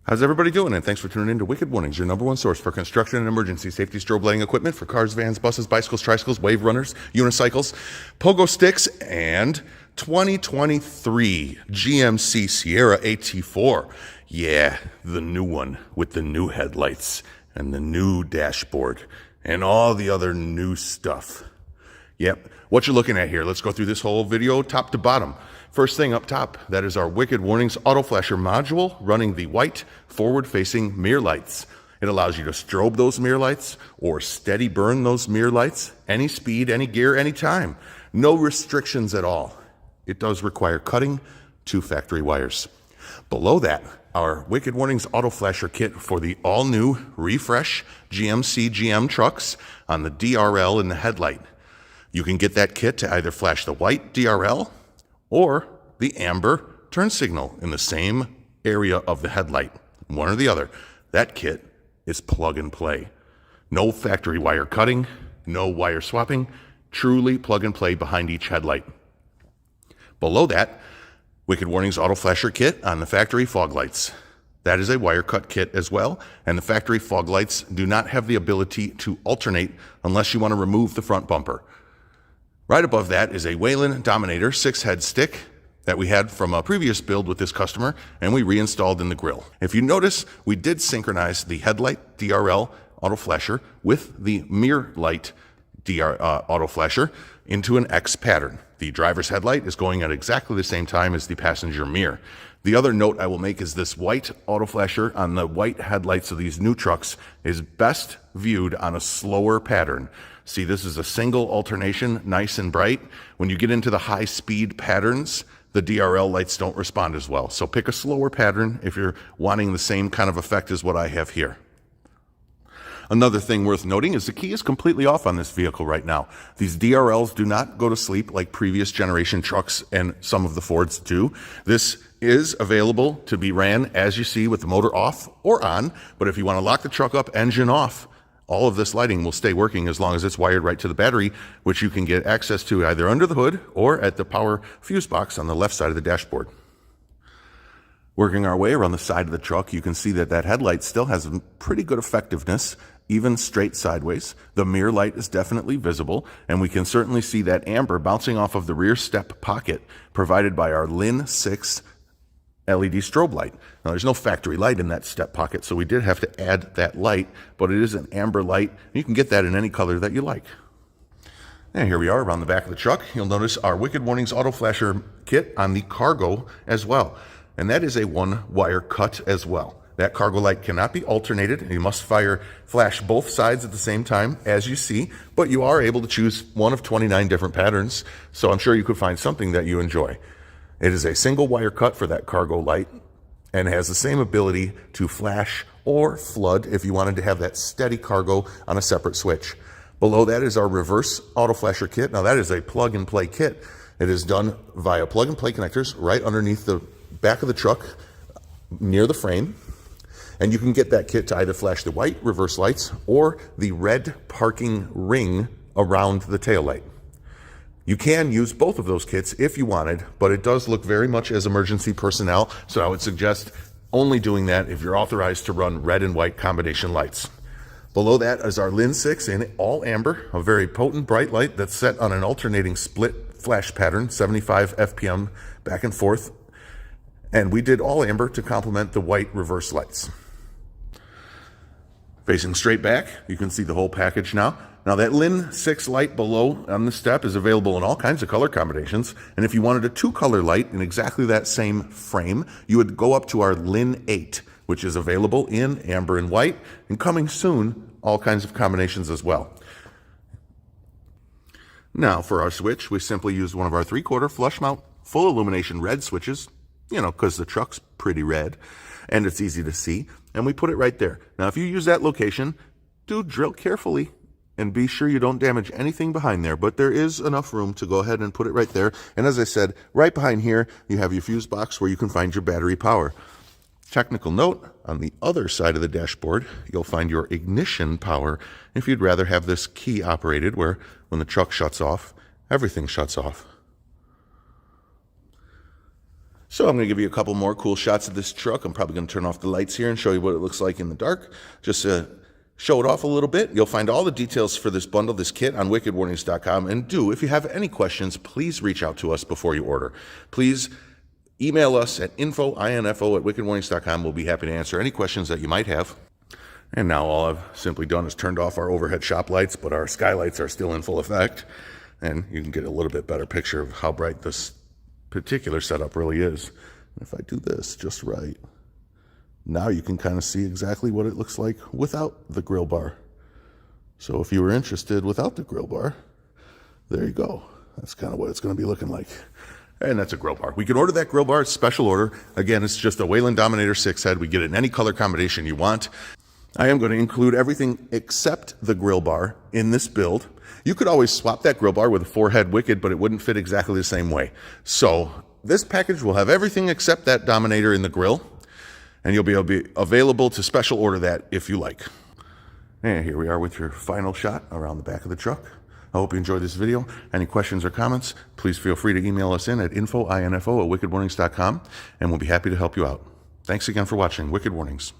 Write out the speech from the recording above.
How's everybody doing? And thanks for tuning in to Wicked Warnings, your number one source for construction and emergency safety strobe lighting equipment for cars, vans, buses, bicycles, tricycles, wave runners, unicycles, pogo sticks, and 2023 GMC Sierra AT4. Yeah, the new one with the new headlights and the new dashboard and all the other new stuff. Yep, what you're looking at here, let's go through this whole video top to bottom. First thing up top, that is our Wicked Warnings Auto Flasher module running the white forward-facing mirror lights. It allows you to strobe those mirror lights or steady burn those mirror lights, any speed, any gear, any time. No restrictions at all. It does require cutting 2 factory wires. Below that, our Wicked Warnings Auto Flasher kit for the all-new refresh GMC GM trucks on the DRL in the headlight. You can get that kit to either flash the white DRL or the amber turn signal in the same area of the headlight, one or the other. That kit is plug and play. No factory wire cutting, no wire swapping, truly plug and play behind each headlight. Below that, Wicked Warnings Auto Flasher kit on the factory fog lights. That is a wire cut kit as well, and the factory fog lights do not have the ability to alternate unless you want to remove the front bumper. Right above that is a Whelen Dominator 6-head stick that we had from a previous build with this customer, and we reinstalled in the grill. If you notice, we did synchronize the headlight DRL auto flasher with the mirror light auto flasher into an X pattern. The driver's headlight is going at exactly the same time as the passenger mirror. The other note I will make is this white auto flasher on the white headlights of these new trucks is best viewed on a slower pattern. See, this is a single alternation, nice and bright. When you get into the high speed patterns, the DRL lights don't respond as well. So pick a slower pattern if you're wanting the same kind of effect as what I have here. Another thing worth noting is the key is completely off on this vehicle right now. These DRLs do not go to sleep like previous generation trucks and some of the Fords do. This is available to be ran as you see with the motor off or on, but if you want to lock the truck up, engine off, all of this lighting will stay working as long as it's wired right to the battery, which you can get access to either under the hood or at the power fuse box on the left side of the dashboard. Working our way around the side of the truck, you can see that that headlight still has pretty good effectiveness, even straight sideways. The mirror light is definitely visible, and we can certainly see that amber bouncing off of the rear step pocket provided by our Lin 6 LED strobe light. Now, there's no factory light in that step pocket, so we did have to add that light, but it is an amber light. You can get that in any color that you like. And here we are around the back of the truck. You'll notice our Wicked Warnings Auto Flasher kit on the cargo as well. And that is a 1-wire cut as well. That cargo light cannot be alternated. You must flash both sides at the same time, as you see, but you are able to choose one of 29 different patterns, so I'm sure you could find something that you enjoy. It is a single wire cut for that cargo light and has the same ability to flash or flood if you wanted to have that steady cargo on a separate switch. Below that is our reverse auto flasher kit. Now that is a plug and play kit. It is done via plug and play connectors right underneath the back of the truck near the frame. And you can get that kit to either flash the white reverse lights or the red parking ring around the taillight. You can use both of those kits if you wanted, but it does look very much as emergency personnel, so I would suggest only doing that if you're authorized to run red and white combination lights. Below that is our Lin 6 in all amber, a very potent bright light that's set on an alternating split flash pattern, 75 FPM back and forth, and we did all amber to complement the white reverse lights. Facing straight back, you can see the whole package now. Now that Lin 6 light below on the step is available in all kinds of color combinations, and if you wanted a 2-color light in exactly that same frame, you would go up to our Lin 8, which is available in amber and white, and coming soon, all kinds of combinations as well. Now for our switch, we simply use one of our 3/4 flush mount full illumination red switches, because the truck's pretty red, and it's easy to see, and we put it right there. Now if you use that location, do drill carefully and be sure you don't damage anything behind there, but there is enough room to go ahead and put it right there. And as I said, right behind here, you have your fuse box where you can find your battery power. Technical note, on the other side of the dashboard, you'll find your ignition power if you'd rather have this key operated where when the truck shuts off, everything shuts off. So I'm going to give you a couple more cool shots of this truck. I'm probably going to turn off the lights here and show you what it looks like in the dark. Just to show it off a little bit. You'll find all the details for this bundle, this kit, on wickedwarnings.com. And if you have any questions, please reach out to us before you order. Please email us at info@wickedwarnings.com. We'll be happy to answer any questions that you might have. And now all I've simply done is turned off our overhead shop lights, but our skylights are still in full effect. And you can get a little bit better picture of how bright this particular setup really is. If I do this just right, now you can kind of see exactly what it looks like without the grill bar. So if you were interested without the grill bar, there you go. That's kind of what it's going to be looking like. And that's a grill bar. We can order that grill bar. It's special order. Again, it's just a Wayland Dominator 6-head. We get it in any color combination you want. I am going to include everything except the grill bar in this build. You could always swap that grill bar with a 4-head Wicked, but it wouldn't fit exactly the same way. So this package will have everything except that Dominator in the grill, and you'll be available to special order that if you like. And here we are with your final shot around the back of the truck. I hope you enjoyed this video. Any questions or comments, please feel free to email us in at info@wickedwarnings.com, and we'll be happy to help you out. Thanks again for watching Wicked Warnings.